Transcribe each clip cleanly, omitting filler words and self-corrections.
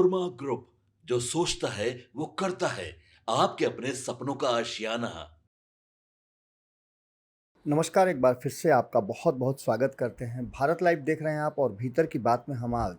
नोरमा group, जो सोचता है वो करता है। आपके अपने सपनों का आशियाना। नमस्कार, एक बार फिर से आपका बहुत बहुत स्वागत करते हैं। भारत लाइव देख रहे हैं आप, और भीतर की बात में हम आज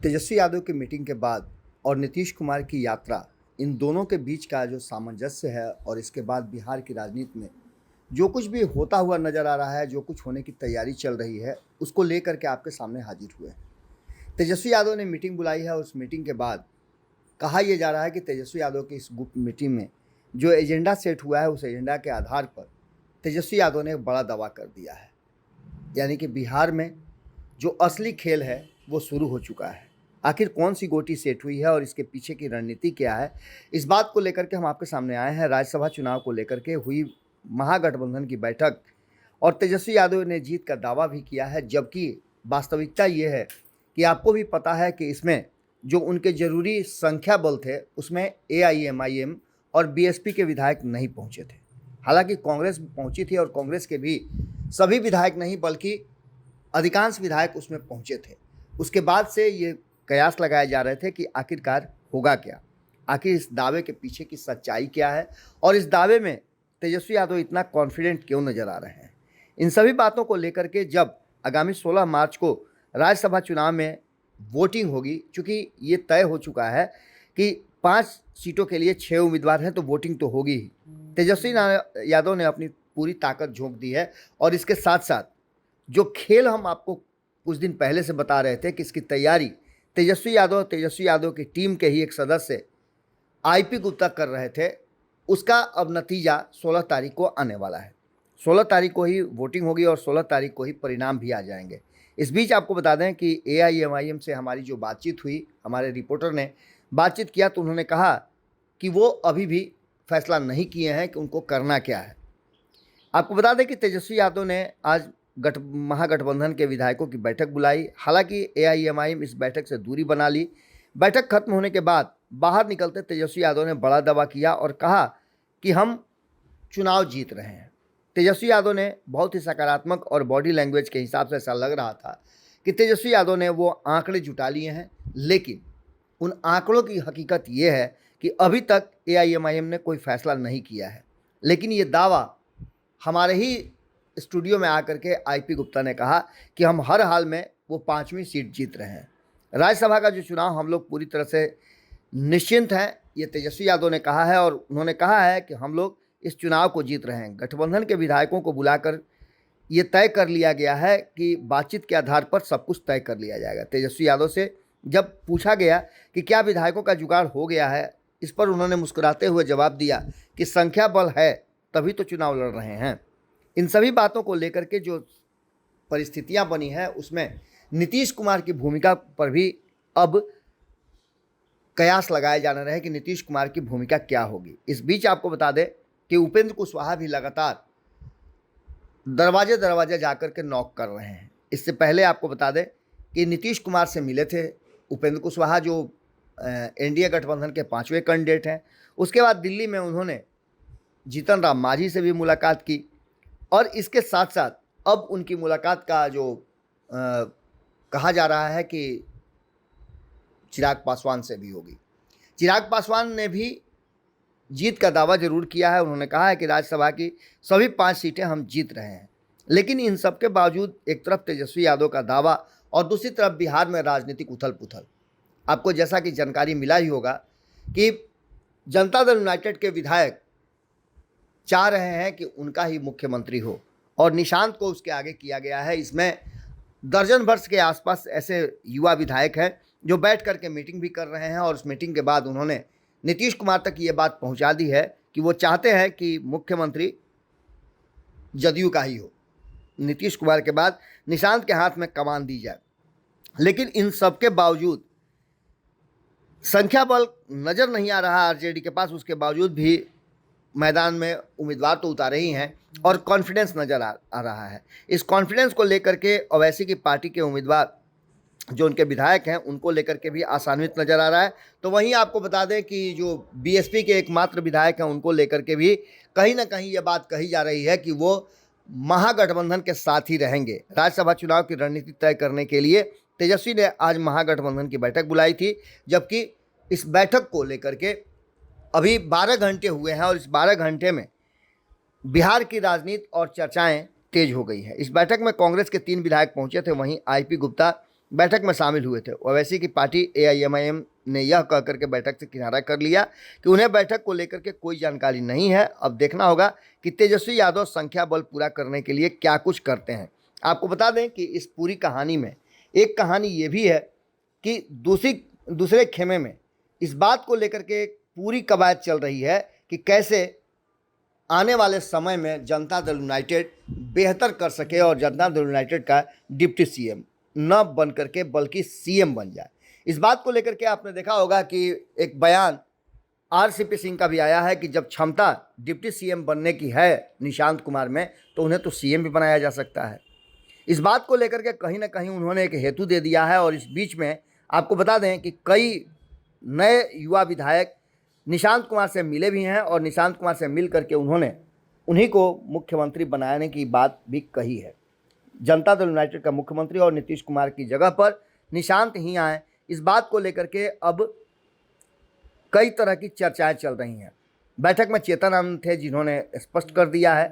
तेजस्वी यादव की मीटिंग के बाद और नीतीश कुमार की यात्रा, इन दोनों के बीच का जो सामंजस्य है और इसके बाद बिहार की राजनीति में जो कुछ भी होता हुआ नजर आ रहा है, जो कुछ होने की तैयारी चल रही है, उसको लेकर के आपके सामने हाजिर हुए हैं। तेजस्वी यादव ने मीटिंग बुलाई है। उस मीटिंग के बाद कहा यह जा रहा है कि तेजस्वी यादव की इस गुप्त मीटिंग में जो एजेंडा सेट हुआ है, उस एजेंडा के आधार पर तेजस्वी यादव ने एक बड़ा दावा कर दिया है। यानी कि बिहार में जो असली खेल है वो शुरू हो चुका है। आखिर कौन सी गोटी सेट हुई है और इसके पीछे की रणनीति क्या है, इस बात को लेकर के हम आपके सामने आए हैं। राज्यसभा चुनाव को लेकर के हुई महागठबंधन की बैठक और तेजस्वी यादव ने जीत का दावा भी किया है, जबकि वास्तविकता ये है कि आपको भी पता है कि इसमें जो उनके जरूरी संख्या बल थे, उसमें AIMIM और BSP के विधायक नहीं पहुंचे थे। हालांकि कांग्रेस पहुंची थी और कांग्रेस के भी सभी विधायक नहीं बल्कि अधिकांश विधायक उसमें पहुंचे थे। उसके बाद से ये कयास लगाए जा रहे थे कि आखिरकार होगा क्या, आखिर इस दावे के पीछे की सच्चाई क्या है और इस दावे में तेजस्वी यादव इतना कॉन्फिडेंट क्यों नजर आ रहे हैं। इन सभी बातों को लेकर के जब आगामी 16 मार्च को राज्यसभा चुनाव में वोटिंग होगी, चूँकि ये तय हो चुका है कि 5 सीटों के लिए 6 उम्मीदवार हैं, तो वोटिंग तो होगी ही। तेजस्वी यादव ने अपनी पूरी ताकत झोंक दी है और इसके साथ साथ जो खेल हम आपको कुछ दिन पहले से बता रहे थे कि इसकी तैयारी तेजस्वी यादव की टीम के ही एक सदस्य IP गुप्ता कर रहे थे, उसका अब नतीजा 16 तारीख को आने वाला है। 16 तारीख को ही वोटिंग होगी और 16 तारीख को ही परिणाम भी आ जाएंगे। इस बीच आपको बता दें कि AIMIM से हमारी जो बातचीत हुई, हमारे रिपोर्टर ने बातचीत किया तो उन्होंने कहा कि वो अभी भी फैसला नहीं किए हैं कि उनको करना क्या है। आपको बता दें कि तेजस्वी यादव ने आज महागठबंधन के विधायकों की बैठक बुलाई। हालांकि AIMIM इस बैठक से दूरी बना ली। बैठक खत्म होने के बाद बाहर निकलते तेजस्वी यादव ने बड़ा दावा किया और कहा कि हम चुनाव जीत रहे हैं। तेजस्वी यादव ने बहुत ही सकारात्मक और बॉडी लैंग्वेज के हिसाब से ऐसा लग रहा था कि तेजस्वी यादव ने वो आंकड़े जुटा लिए हैं, लेकिन उन आंकड़ों की हकीकत ये है कि अभी तक AIMIM ने कोई फैसला नहीं किया है। लेकिन ये दावा हमारे ही स्टूडियो में आकर के IP गुप्ता ने कहा कि हम हर हाल में वो 5वीं सीट जीत रहे हैं। राज्यसभा का जो चुनाव हम लोग पूरी तरह से निश्चिंत हैं, ये तेजस्वी यादव ने कहा है। और उन्होंने कहा है कि हम लोग इस चुनाव को जीत रहे हैं। गठबंधन के विधायकों को बुलाकर ये तय कर लिया गया है कि बातचीत के आधार पर सब कुछ तय कर लिया जाएगा। तेजस्वी यादव से जब पूछा गया कि क्या विधायकों का जुगाड़ हो गया है, इस पर उन्होंने मुस्कुराते हुए जवाब दिया कि संख्या बल है तभी तो चुनाव लड़ रहे हैं। इन सभी बातों को लेकर के जो परिस्थितियां बनी है, उसमें नीतीश कुमार की भूमिका पर भी अब कयास लगाए जाने रहे कि नीतीश कुमार की भूमिका क्या होगी। इस बीच आपको बता दें कि उपेंद्र कुशवाहा भी लगातार दरवाजे दरवाजे जाकर के नॉक कर रहे हैं। इससे पहले आपको बता दें कि नीतीश कुमार से मिले थे उपेंद्र कुशवाहा, जो NDA गठबंधन के 5वें कैंडिडेट हैं। उसके बाद दिल्ली में उन्होंने जीतन राम मांझी से भी मुलाकात की और इसके साथ साथ अब उनकी मुलाकात का जो कहा जा रहा है कि चिराग पासवान से भी होगी। चिराग पासवान ने भी जीत का दावा जरूर किया है। उन्होंने कहा है कि राज्यसभा की सभी 5 सीटें हम जीत रहे हैं। लेकिन इन सब के बावजूद एक तरफ तेजस्वी यादव का दावा और दूसरी तरफ बिहार में राजनीतिक उथल पुथल। आपको जैसा कि जानकारी मिला ही होगा कि जनता दल यूनाइटेड के विधायक चाह रहे हैं कि उनका ही मुख्यमंत्री हो और निशांत को उसके आगे किया गया है। इसमें दर्जन वर्ष के आसपास ऐसे युवा विधायक हैं जो बैठ करके मीटिंग भी कर रहे हैं और उस मीटिंग के बाद उन्होंने नीतीश कुमार तक ये बात पहुंचा दी है कि वो चाहते हैं कि मुख्यमंत्री जदयू का ही हो, नीतीश कुमार के बाद निशांत के हाथ में कमान दी जाए। लेकिन इन सब के बावजूद संख्या बल नज़र नहीं आ रहा RJD के पास। उसके बावजूद भी मैदान में उम्मीदवार तो उतारे ही हैं और कॉन्फिडेंस नज़र आ रहा है। इस कॉन्फिडेंस को लेकर के ओवैसी की पार्टी के उम्मीदवार जो उनके विधायक हैं, उनको लेकर के भी आशान्वित नज़र आ रहा है। तो वहीं आपको बता दें कि जो BSP के एकमात्र विधायक हैं, उनको लेकर के भी कहीं ना कहीं ये बात कही जा रही है कि वो महागठबंधन के साथ ही रहेंगे। राज्यसभा चुनाव की रणनीति तय करने के लिए तेजस्वी ने आज महागठबंधन की बैठक बुलाई थी, जबकि इस बैठक को लेकर के अभी 12 घंटे हुए हैं और इस 12 घंटे में बिहार की राजनीति और चर्चाएं तेज हो गई हैं। इस बैठक में कांग्रेस के 3 विधायक पहुंचे थे, वहीं आईपी गुप्ता बैठक में शामिल हुए थे। ओवैसी की पार्टी एआईएमआईएम ने यह कह करके बैठक से किनारा कर लिया कि उन्हें बैठक को लेकर के कोई जानकारी नहीं है। अब देखना होगा कि तेजस्वी यादव संख्या बल पूरा करने के लिए क्या कुछ करते हैं। आपको बता दें कि इस पूरी कहानी में एक कहानी ये भी है कि दूसरे खेमे में इस बात को लेकर के पूरी कवायद चल रही है कि कैसे आने वाले समय में जनता दल यूनाइटेड बेहतर कर सके और जनता दल यूनाइटेड का डिप्टी सीएम न बन करके बल्कि सीएम बन जाए। इस बात को लेकर के आपने देखा होगा कि एक बयान आरसीपी सिंह का भी आया है कि जब क्षमता डिप्टी सीएम बनने की है निशांत कुमार में, तो उन्हें तो सीएम भी बनाया जा सकता है। इस बात को लेकर के कहीं ना कहीं उन्होंने एक हेतु दे दिया है। और इस बीच में आपको बता दें कि कई नए युवा विधायक निशांत कुमार से मिले भी हैं और निशांत कुमार से मिल करके उन्होंने उन्हीं को मुख्यमंत्री बनाने की बात भी कही है। जनता दल यूनाइटेड का मुख्यमंत्री और नीतीश कुमार की जगह पर निशांत ही आए, इस बात को लेकर के अब कई तरह की चर्चाएं चल रही हैं। बैठक में चेतन आनंद थे जिन्होंने स्पष्ट कर दिया है।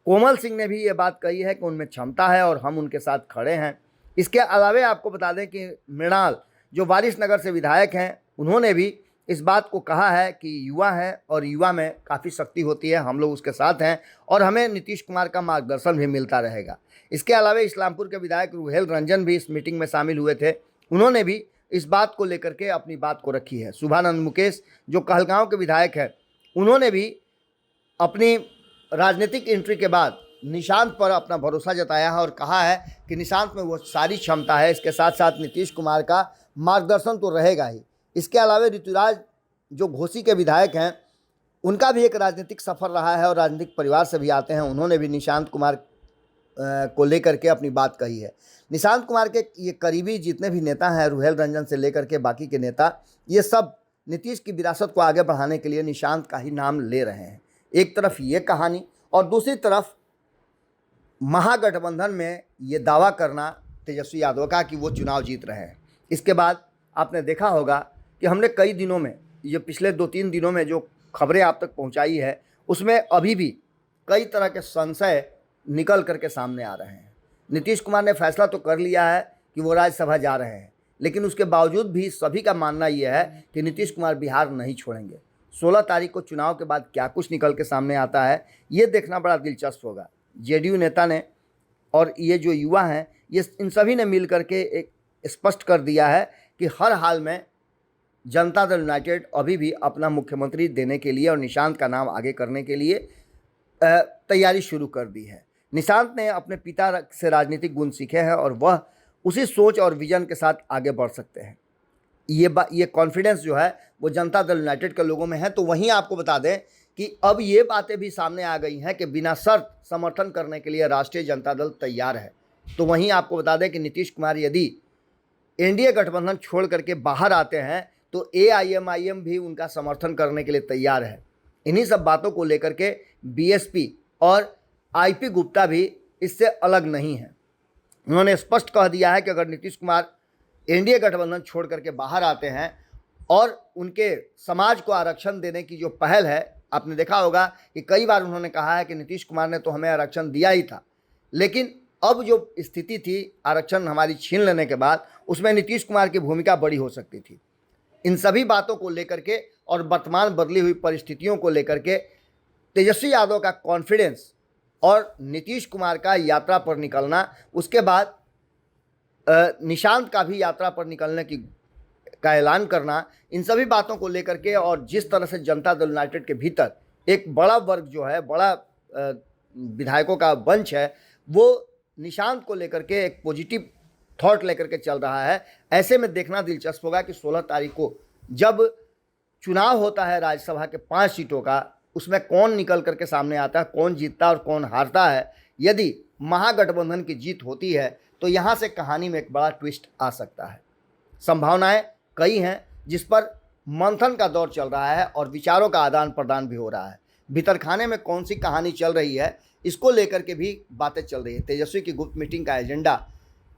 कोमल सिंह ने भी ये बात कही है कि उनमें क्षमता है और हम उनके साथ खड़े हैं। इसके अलावे आपको बता दें कि मृणाल जो वारिसनगर से विधायक हैं, उन्होंने भी इस बात को कहा है कि युवा है और युवा में काफ़ी शक्ति होती है, हम लोग उसके साथ हैं और हमें नीतीश कुमार का मार्गदर्शन भी मिलता रहेगा। इसके अलावा इस्लामपुर के विधायक रुहेल रंजन भी इस मीटिंग में शामिल हुए थे, उन्होंने भी इस बात को लेकर के अपनी बात को रखी है। शुभानंद मुकेश जो कहलगांव के विधायक हैं, उन्होंने भी अपनी राजनीतिक एंट्री के बाद निशांत पर अपना भरोसा जताया है और कहा है कि निशांत में वो सारी क्षमता है, इसके साथ साथ नीतीश कुमार का मार्गदर्शन तो रहेगा ही। इसके अलावा ऋतुराज जो घोसी के विधायक हैं, उनका भी एक राजनीतिक सफ़र रहा है और राजनीतिक परिवार से भी आते हैं, उन्होंने भी निशांत कुमार को लेकर के अपनी बात कही है। निशांत कुमार के ये करीबी जितने भी नेता हैं, रुहेल रंजन से लेकर के बाकी के नेता, ये सब नीतीश की विरासत को आगे बढ़ाने के लिए निशांत का ही नाम ले रहे हैं। एक तरफ ये कहानी और दूसरी तरफ महागठबंधन में ये दावा करना तेजस्वी यादव का कि वो चुनाव जीत रहे हैं। इसके बाद आपने देखा होगा कि हमने कई दिनों में, ये पिछले 2-3 दिनों में जो खबरें आप तक पहुंचाई है, उसमें अभी भी कई तरह के संशय निकल करके सामने आ रहे हैं। नीतीश कुमार ने फैसला तो कर लिया है कि वो राज्यसभा जा रहे हैं, लेकिन उसके बावजूद भी सभी का मानना ये है कि नीतीश कुमार बिहार नहीं छोड़ेंगे। 16 तारीख को चुनाव के बाद क्या कुछ निकल के सामने आता है, ये देखना बड़ा दिलचस्प होगा। जेडीयू नेता ने और ये जो युवा हैं, ये इन सभी ने मिल करके एक स्पष्ट कर दिया है कि हर हाल में जनता दल यूनाइटेड अभी भी अपना मुख्यमंत्री देने के लिए और निशांत का नाम आगे करने के लिए तैयारी शुरू कर दी है। निशांत ने अपने पिता से राजनीतिक गुण सीखे हैं और वह उसी सोच और विजन के साथ आगे बढ़ सकते हैं। ये कॉन्फिडेंस जो है वो जनता दल यूनाइटेड के लोगों में है। तो वहीं आपको बता दें कि अब ये बातें भी सामने आ गई हैं कि बिना शर्त समर्थन करने के लिए राष्ट्रीय जनता दल तैयार है। तो वहीं आपको बता दें कि नीतीश कुमार यदि एनडीए गठबंधन छोड़ करके बाहर आते हैं तो एआईएमआईएम भी उनका समर्थन करने के लिए तैयार है। इन्हीं सब बातों को लेकर के बीएसपी और आईपी गुप्ता भी इससे अलग नहीं है। उन्होंने स्पष्ट कह दिया है कि अगर नीतीश कुमार एनडीए गठबंधन छोड़ करके बाहर आते हैं और उनके समाज को आरक्षण देने की जो पहल है, आपने देखा होगा कि कई बार उन्होंने कहा है कि नीतीश कुमार ने तो हमें आरक्षण दिया ही था, लेकिन अब जो स्थिति थी आरक्षण हमारी छीन लेने के बाद, उसमें नीतीश कुमार की भूमिका बड़ी हो सकती थी। इन सभी बातों को लेकर के और वर्तमान बदली हुई परिस्थितियों को लेकर के तेजस्वी यादव का कॉन्फिडेंस और नीतीश कुमार का यात्रा पर निकलना, उसके बाद निशांत का भी यात्रा पर निकलने का ऐलान करना, इन सभी बातों को लेकर के और जिस तरह से जनता दल यूनाइटेड के भीतर एक बड़ा वर्ग जो है, बड़ा विधायकों का बंच है, वो निशांत को लेकर के एक पॉजिटिव थॉट लेकर के चल रहा है। ऐसे में देखना दिलचस्प होगा कि 16 तारीख को जब चुनाव होता है राज्यसभा के 5 सीटों का, उसमें कौन निकल करके सामने आता है, कौन जीतता और कौन हारता है। यदि महागठबंधन की जीत होती है तो यहाँ से कहानी में एक बड़ा ट्विस्ट आ सकता है। संभावनाएं कई हैं जिस पर मंथन का दौर चल रहा है और विचारों का आदान प्रदान भी हो रहा है। भीतरखाने में कौन सी कहानी चल रही है, इसको लेकर के भी बातें चल रही है। तेजस्वी की गुप्त मीटिंग का एजेंडा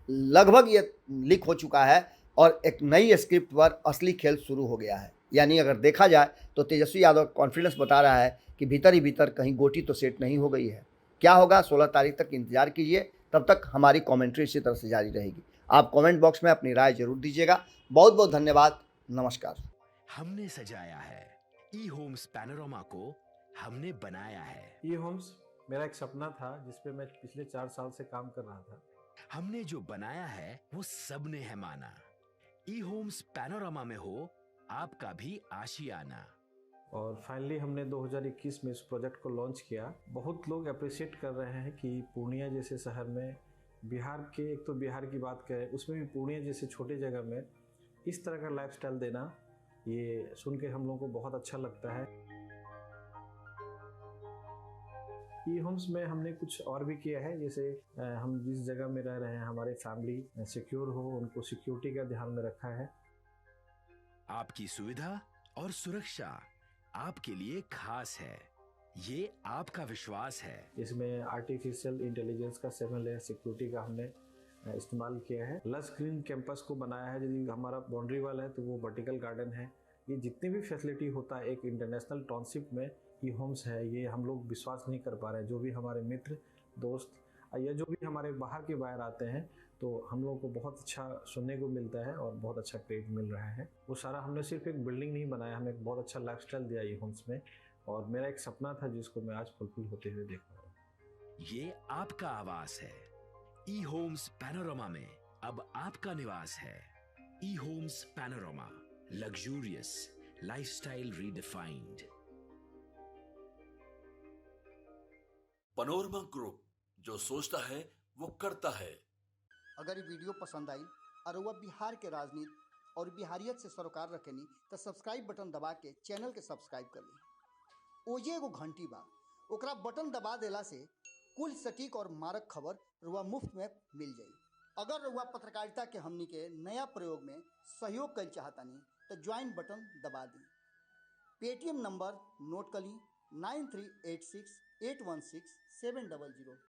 लगभग ये लीक हो चुका है और एक नई स्क्रिप्ट पर असली खेल शुरू हो गया है। यानी अगर देखा जाए तो तेजस्वी यादव कॉन्फिडेंस बता रहा है कि भीतर ही भीतर कहीं गोटी तो सेट नहीं हो गई है। क्या होगा 16 तारीख तक इंतजार कीजिए, तब तक हमारी कमेंट्री इसी तरह से जारी रहेगी। आप कमेंट बॉक्स में अपनी राय जरूर दीजिएगा। बहुत बहुत धन्यवाद। नमस्कार। हमने सजाया है ई होम्स पैनोरामा को, हमने बनाया है। ई होम्स मेरा एक सपना था जिस पे मैं पिछले 4 साल से काम कर रहा था। हमने जो बनाया है वो सबने है माना। ई होम्स पैनोरामा में हो आपका भी आशियाना। और फाइनली हमने 2021 में इस प्रोजेक्ट को लॉन्च किया। बहुत लोग अप्रिशिएट कर रहे हैं कि पूर्णिया जैसे शहर में, बिहार के, एक तो बिहार की बात करें उसमें भी पूर्णिया जैसे छोटे जगह में इस तरह का लाइफस्टाइल देना, ये सुन के हम लोगों को बहुत अच्छा लगता है। ई होम्स में हमने कुछ और भी किया है, जैसे हम जिस जगह में रह रहे हैं हमारे फैमिली सिक्योर हो, उनको सिक्योरिटी का ध्यान में रखा है। आपकी सुविधा और सुरक्षा आपके लिए खास है, ये आपका विश्वास है। इसमें आर्टिफिशियल इंटेलिजेंस का 7 लेयर सिक्योरिटी का हमने इस्तेमाल किया है। लस ग्रीन कैंपस को बनाया है। यदि हमारा बाउंड्री वाल है तो वो वर्टिकल गार्डन है। ये जितनी भी फैसिलिटी होता है एक इंटरनेशनल टाउनशिप में, ई होम्स है, ये हम लोग विश्वास नहीं कर पा रहे हैं। जो भी हमारे मित्र दोस्त या जो भी हमारे बाहर के बाहर आते हैं तो हम लोगों को बहुत अच्छा सुनने को मिलता है और बहुत अच्छा क्रेडिट मिल रहा है। वो सारा हमने सिर्फ एक बिल्डिंग नहीं बनाया, हमें एक बहुत अच्छा लाइफस्टाइल दिया ई होम्स में, और मेरा एक सपना था जिसको मैं आज फुलफिल होते हुए देख रहा हूँ। ये आपका आवास है। ई होम्स पैनोरामा में अब आपका निवास है। E Homes Panorama, luxurious lifestyle redefined. Panorama group, जो सोचता है वो करता है। अगर ये वीडियो पसंद आई और वह बिहार के राजनीति और बिहारियत से सरोकार रखेनी तो सब्सक्राइब बटन दबा के चैनल के सब्सक्राइब कर ली। ओजे एगो घंटी बा, ओकरा बटन दबा देला से कुल सटीक और मारक खबर रुआ मुफ्त में मिल जाई। अगर रुआ पत्रकारिता के हमनी के नया प्रयोग में सहयोग कर चाहतानी तो ज्वाइन बटन दबा दी। पेटीएम नंबर नोट कर ली 9386816700।